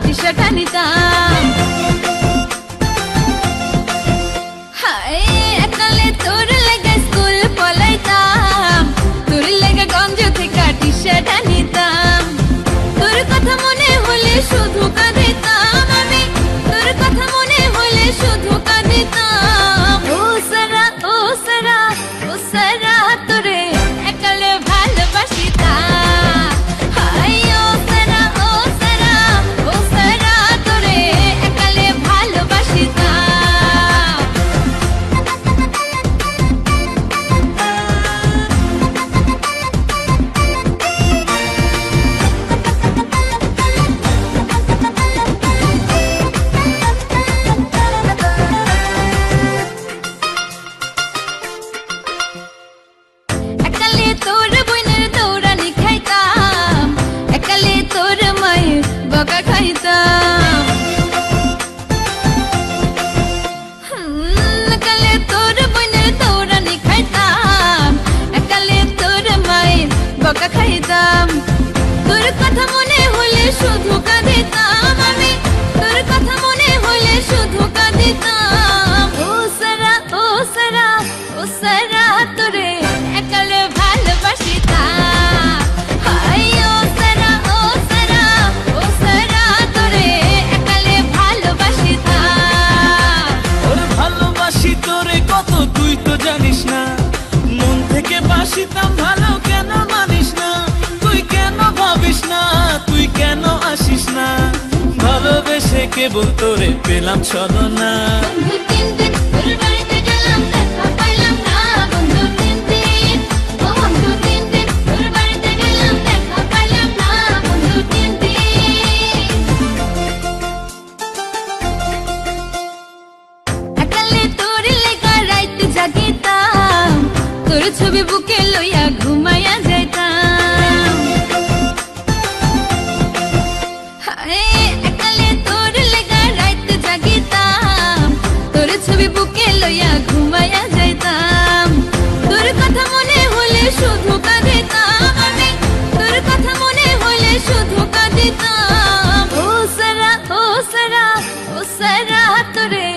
T-shirt আনিতাম, হায় একালে তোর লেগে স্কুল পলাইতাম, তোর লেগে গঞ্জ থেকে টি-শার্ট আনিতাম। তোর কথা মনে হলে শুধু কাঁদিতাম আমি, তোর কথা মনে হলে শুধু কাঁদিতাম। ও সারা ও সারা ও সারা তোরে একালে ভালোবাসিতাম, হায় ও সারা ও সারা ও সারা তোরে একালে ভালোবাসিতাম। একালে তোর বোনের দৌড়ানি খাইতাম, একালে তোর মায়ের বকা খাইতাম, একালে তোর বোনের দৌড়ানি খাইতাম, একালে তোর মায়ের বকা খাইতাম। তোর কথা মনে হলে শুধু কাঁদিতাম আমি, তোর কথা মনে হলে শুধু কাঁদিতাম। ও সারা ও সারা ও সারা তোরে একালে ভালোবাসিতাম, হায় ও সারা ও সারা ও সারা তোরে একালে ভালোবাসিতাম। ওরে ভালোবাসি তোরে কত তুই তো জানিস না, মন থেকে বাসিতাম ভালো কেন মানিস না, তুই কেন ভাবিস না, তুই কেন আসিস না, ভালোবেসে কেবল তোরে পেলাম ছলনা। বন্ধু তিন দিন তোর বাড়িতে গেলাম দেখা পাইলাম না, বন্ধু তিন দিন, ও বন্ধু তিন দিন তোর বাড়িতে গেলাম দেখা পাইলাম না, বন্ধু তিন দিন। একালে তোর লেগা রাইতে জাগিতাম, তোর ছবি বুকে লইয়া ঘুমাইয়া যাইতাম, হায় একালে তোর লেগা রাইতে জাগিতাম, তোর ছবি বুকে লইয়া ঘুমাইয়া যাইতাম। তোর কথা মনে হলে শুধু কাঁদিতাম আমি, তোর কথা মনে হলে শুধু কাঁদিতাম। ও সারা ও সারা ও সারা তোরে